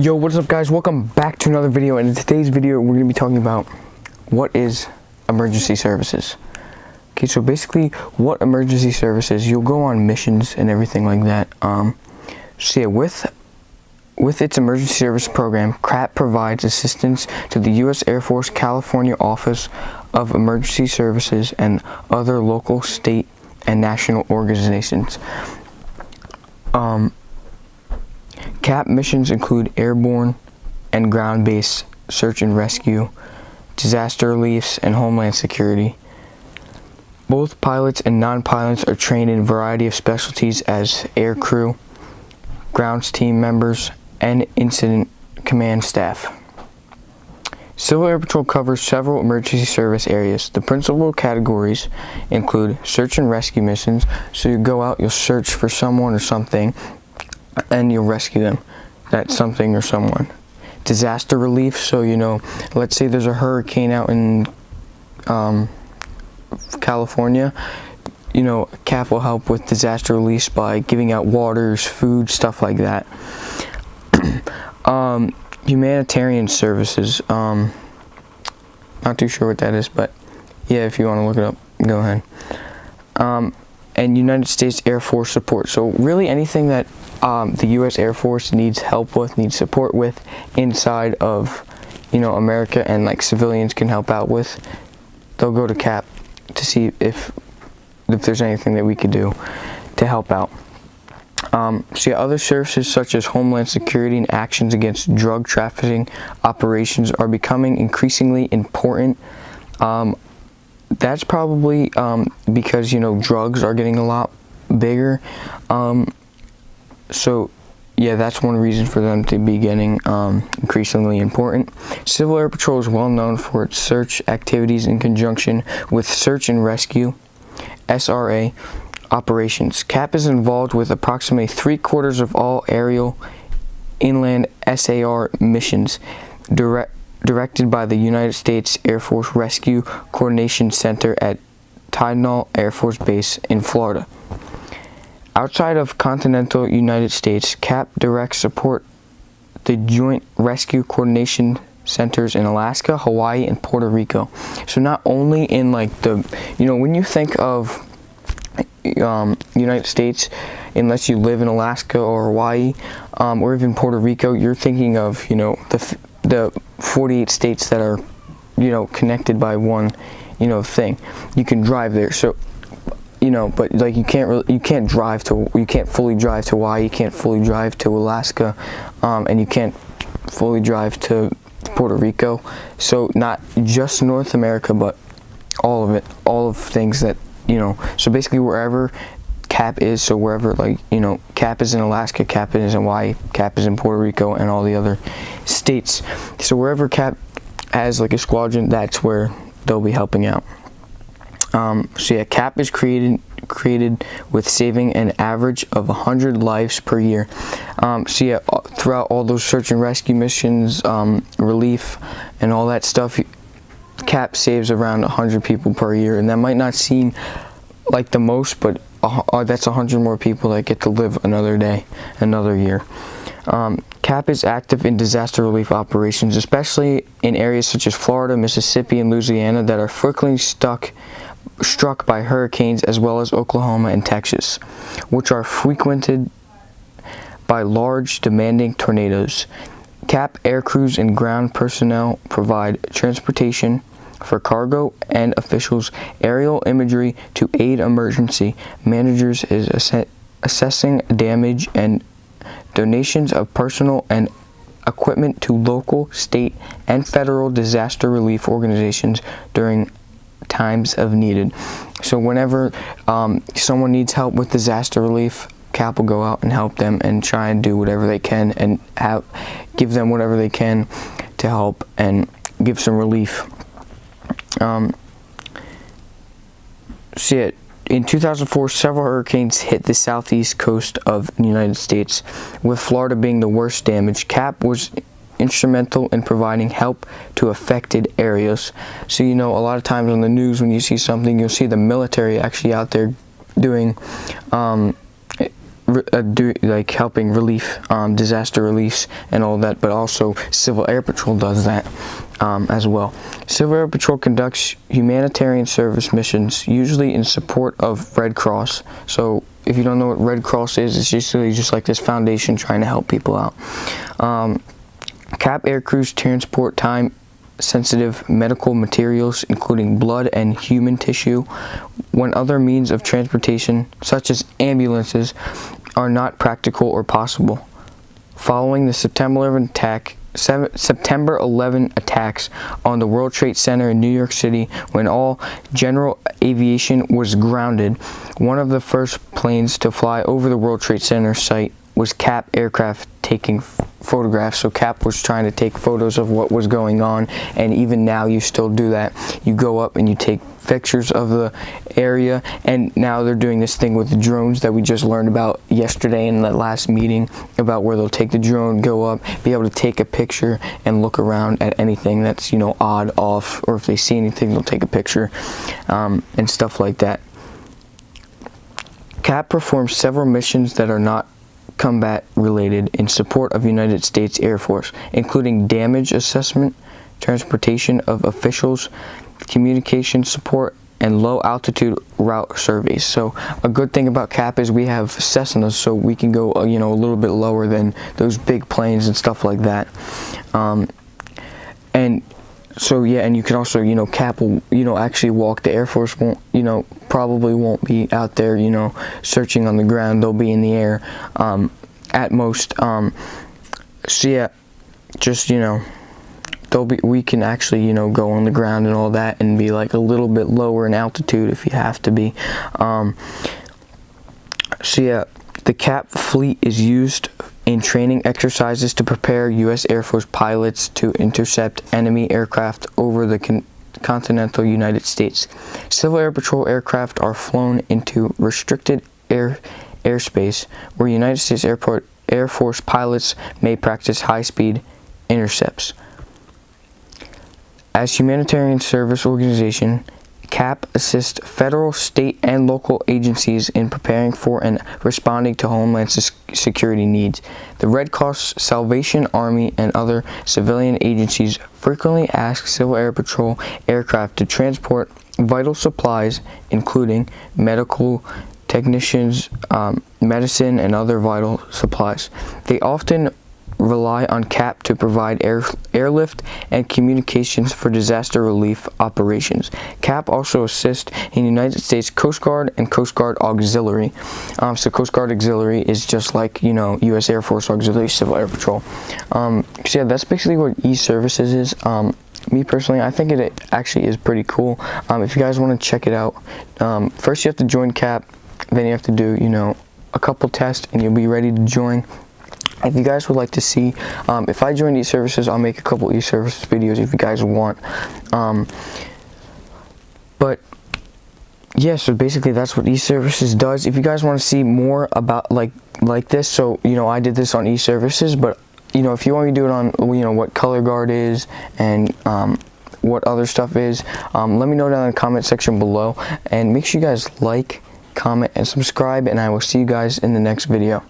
Yo, what's up guys? Welcome back to another video, and in today's video we're going to be talking about what is emergency services. Okay, so basically what emergency services, you'll go on missions and everything like that. So yeah, with its emergency service program, CRAP provides assistance to the U.S. Air Force California Office of Emergency Services and other local, state, and national organizations. CAP missions include airborne and ground-based search and rescue, disaster reliefs, and homeland security. Both pilots and non-pilots are trained in a variety of specialties as air crew, grounds team members, and incident command staff. Civil Air Patrol covers several emergency service areas. The principal categories include search and rescue missions, so you go out, you'll search for someone or something, and you'll rescue them, that something or someone. Disaster relief, so let's say there's a hurricane out in California, CAP will help with disaster relief by giving out waters, food, stuff like that. Humanitarian services, not too sure what that is, but yeah, if you want to look it up, go ahead. And United States Air Force support, so really anything that the U.S. Air Force needs help with, needs support with inside of America, and like civilians can help out with, they'll go to CAP to see if there's anything that we could do to help out. So yeah, other services such as Homeland Security and actions against drug trafficking operations are becoming increasingly important. That's probably because drugs are getting a lot bigger. So yeah, that's one reason for them to be getting increasingly important. Civil Air Patrol is well known for its search activities in conjunction with search and rescue (SRA) operations. CAP is involved with approximately 3/4 of all aerial inland SAR missions directed by the United States Air Force Rescue Coordination Center at Tyndall Air Force Base in Florida. Outside of continental United States, CAP directs support the Joint Rescue Coordination Centers in Alaska, Hawaii, and Puerto Rico. So not only in like when you think of United States, unless you live in Alaska or Hawaii, or even Puerto Rico, you're thinking of the 48 states that are connected by one thing. You can drive there, so but like you can't fully drive to Hawaii, you can't fully drive to Alaska, and you can't fully drive to Puerto Rico. So not just North America, but all of it, all of things that so basically wherever CAP is, so wherever CAP is in Alaska, CAP is in Hawaii, CAP is in Puerto Rico, and all the other states. So wherever CAP has like a squadron, that's where they'll be helping out. So yeah, CAP is created with saving an average of 100 lives per year. So yeah, throughout all those search and rescue missions, relief, and all that stuff, CAP saves around 100 people per year, and that might not seem like the most, but that's 100 more people that get to live another day, another year. CAP is active in disaster relief operations, especially in areas such as Florida, Mississippi, and Louisiana that are frequently struck by hurricanes, as well as Oklahoma and Texas, which are frequented by large, demanding tornadoes. CAP air crews and ground personnel provide transportation for cargo and officials, aerial imagery to aid emergency managers is assessing damage, and donations of personal and equipment to local, state, and federal disaster relief organizations during times of needed. So whenever someone needs help with disaster relief, CAP will go out and help them and try and do whatever they can and give them whatever they can to help and give some relief. So yeah, in 2004, several hurricanes hit the southeast coast of the United States, with Florida being the worst damage. CAP was instrumental in providing help to affected areas. So a lot of times on the news, when you see something, you'll see the military actually out there doing like helping relief, disaster reliefs and all that, but also Civil Air Patrol does that as well. Civil Air Patrol conducts humanitarian service missions, usually in support of Red Cross. So if you don't know what Red Cross is, it's usually just like this foundation trying to help people out. CAP air crews transport time-sensitive medical materials, including blood and human tissue, when other means of transportation, such as ambulances, are not practical or possible. Following the September 11 attacks on the World Trade Center in New York City, when all general aviation was grounded, one of the first planes to fly over the World Trade Center site was CAP aircraft taking photographs. So CAP was trying to take photos of what was going on, and even now you still do that. You go up and you take pictures of the area, and now they're doing this thing with the drones that we just learned about yesterday in the last meeting, about where they'll take the drone, go up, be able to take a picture and look around at anything that's, you know, odd, off, or if they see anything, they'll take a picture, and stuff like that. CAP performs several missions that are not combat related in support of United States Air Force, including damage assessment, transportation of officials, communication support, and low altitude route surveys. So a good thing about CAP is we have Cessnas, so we can go a little bit lower than those big planes and stuff like that. And so yeah, and you can also, CAP will, actually walk. The Air Force won't, probably won't be out there, searching on the ground. They'll be in the air, at most. So yeah, just, we can actually, go on the ground and all that, and be like a little bit lower in altitude if you have to be. So yeah, the CAP fleet is used in training exercises to prepare U.S. Air Force pilots to intercept enemy aircraft over the continental United States. Civil Air Patrol aircraft are flown into restricted airspace where United States Air Force pilots may practice high-speed intercepts. As humanitarian service organization, CAP assists federal, state, and local agencies in preparing for and responding to Homeland Security needs. The Red Cross, Salvation Army, and other civilian agencies frequently ask Civil Air Patrol aircraft to transport vital supplies, including medical technicians, medicine, and other vital supplies. They often rely on CAP to provide airlift and communications for disaster relief operations. CAP also assists in United States Coast Guard and Coast Guard Auxiliary. So Coast Guard Auxiliary is just like, U.S. Air Force Auxiliary Civil Air Patrol. So yeah, that's basically what eServices is. Me personally, I think it actually is pretty cool. If you guys want to check it out, first you have to join CAP, then you have to do, a couple tests, and you'll be ready to join. If you guys would like to see, if I join eServices, I'll make a couple eServices videos if you guys want. But yeah, so basically that's what eServices does. If you guys want to see more about like this, so I did this on eServices, but if you want me to do it on what Color Guard is and what other stuff is, let me know down in the comment section below, and make sure you guys like, comment, and subscribe, and I will see you guys in the next video.